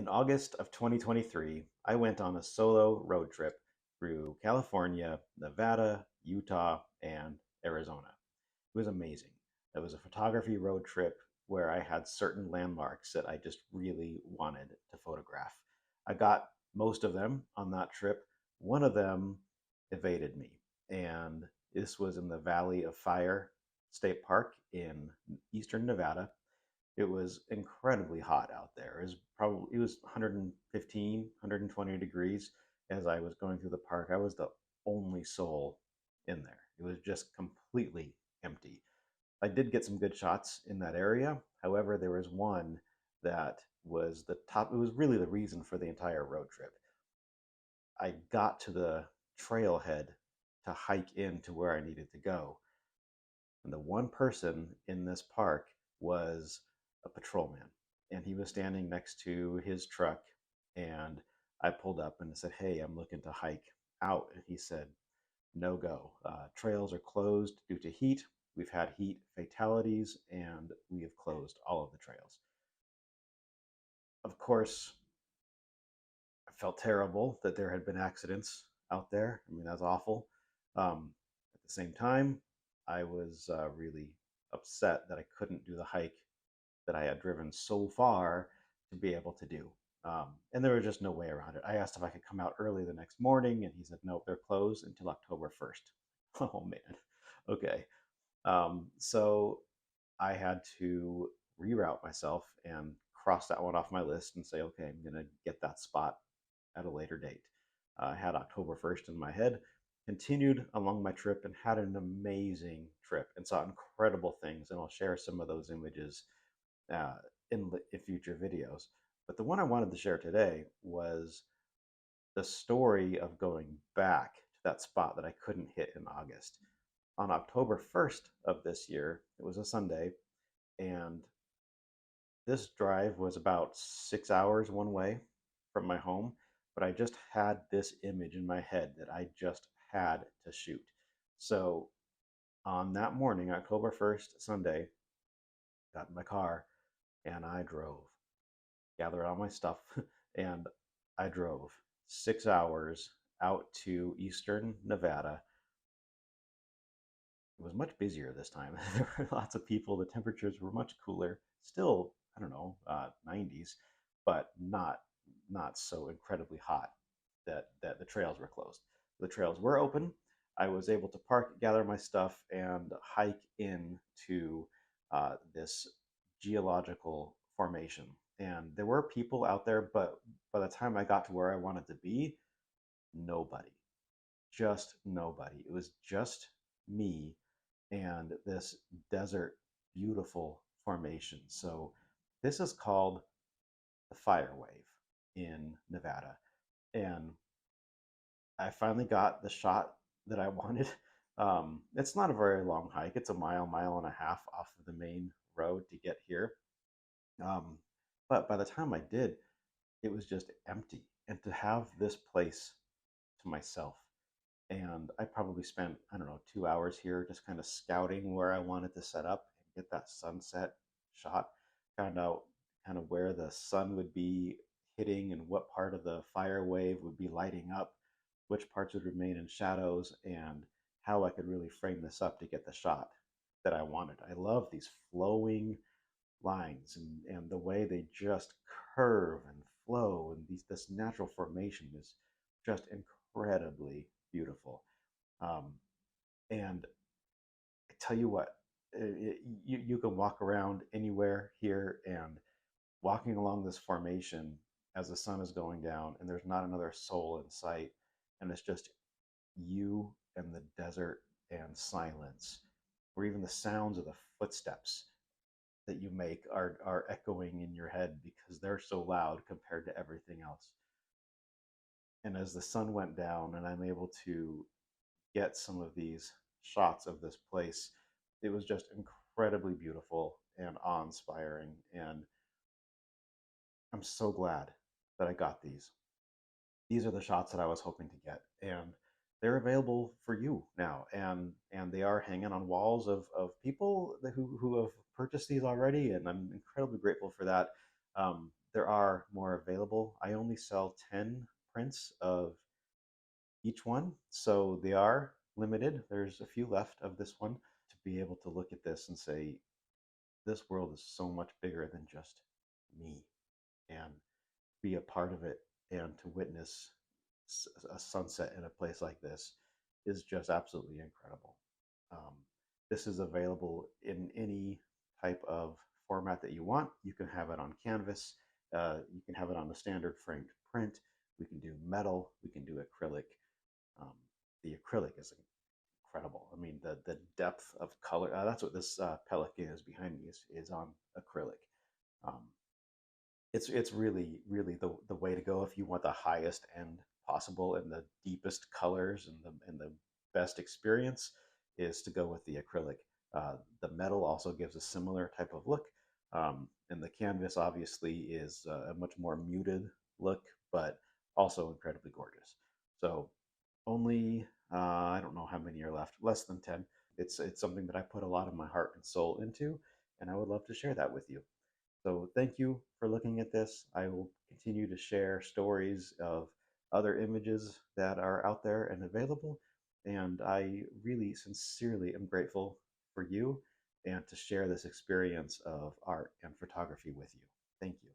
In August of 2023, I went on a solo road trip through California, Nevada, Utah, and Arizona. It was amazing. It was a photography road trip where I had certain landmarks that I just really wanted to photograph. I got most of them on that trip. One of them evaded me, and this was in the Valley of Fire State Park in eastern Nevada. It was incredibly hot out there. It was 115, 120 degrees as I was going through the park. I was the only soul in there. It was just completely empty. I did get some good shots in that area. However, there was one that was the top, it was really the reason for the entire road trip. I got to the trailhead to hike in to where I needed to go. And the one person in this park was a patrolman. And he was standing next to his truck. And I pulled up and said, "Hey, I'm looking to hike out." And he said, "No go. Trails are closed due to heat. We've had heat fatalities and we have closed all of the trails." Of course, I felt terrible that there had been accidents out there. I mean, that's awful. At the same time, I was really upset that I couldn't do the hike that I had driven so far to be able to do. And there was just no way around it. I asked if I could come out early the next morning, and he said, "Nope, they're closed until October 1st." Oh, man. Okay. So I had to reroute myself and cross that one off my list and say, "Okay, I'm going to get that spot at a later date." I had October 1st in my head, continued along my trip, and had an amazing trip and saw incredible things. And I'll share some of those images uh, in future videos. But the one I wanted to share today was the story of going back to that spot that I couldn't hit in August. On October 1st of this year, it was a Sunday, and this drive was about 6 hours one way from my home, but I just had this image in my head that I just had to shoot. So on that morning, October 1st, Sunday, got in my car and I drove, gathered all my stuff, and I drove 6 hours out to eastern Nevada. It was much busier this time. There were lots of people. The temperatures were much cooler. Still, I don't know, 90s, but not so incredibly hot that the trails were closed. The trails were open. I was able to park, gather my stuff, and hike in to this geological formation. And there were people out there, but by the time I got to where I wanted to be, nobody, just nobody. It was just me and this desert, beautiful formation. So this is called the Fire Wave in Nevada. And I finally got the shot that I wanted. It's not a very long hike. It's a mile, mile and a half off of the main road to get here. Um, but by the time I did, it was just empty. And to have this place to myself, and I probably spent, I don't know, 2 hours here just kind of scouting where I wanted to set up and get that sunset shot. Found out kind of where the sun would be hitting and what part of the fire wave would be lighting up, which parts would remain in shadows, and how I could really frame this up to get the shot that I wanted. I love these flowing lines and the way they just curve and flow, and this natural formation is just incredibly beautiful. Um, and I tell you what, you can walk around anywhere here, and walking along this formation as the sun is going down, and there's not another soul in sight, and it's just you and the desert and silence, or even the sounds of the footsteps that you make are echoing in your head because they're so loud compared to everything else. And as the sun went down, and I'm able to get some of these shots of this place, it was just incredibly beautiful and awe inspiring. And I'm so glad that I got these. These are the shots that I was hoping to get. And they're available for you now. And they are hanging on walls of people who have purchased these already. And I'm incredibly grateful for that. There are more available. I only sell 10 prints of each one, so they are limited. There's a few left of this one to be able to look at this and say, this world is so much bigger than just me, and be a part of it and to witness a sunset in a place like this is just absolutely incredible. Um, this is available in any type of format that you want. You can have it on canvas. You can have it on the standard framed print. We can do metal. We can do acrylic. Um, the acrylic is incredible. I mean, the depth of color. That's what this pelican is behind me is on acrylic. Um, it's really the way to go if you want the highest end possible and the deepest colors and the best experience is to go with the acrylic. The metal also gives a similar type of look, and the canvas obviously is a much more muted look, but also incredibly gorgeous. So only I don't know how many are left, less than 10. It's something that I put a lot of my heart and soul into, and I would love to share that with you. So thank you for looking at this. I will continue to share stories of other images that are out there and available. And I really sincerely am grateful for you and to share this experience of art and photography with you. Thank you.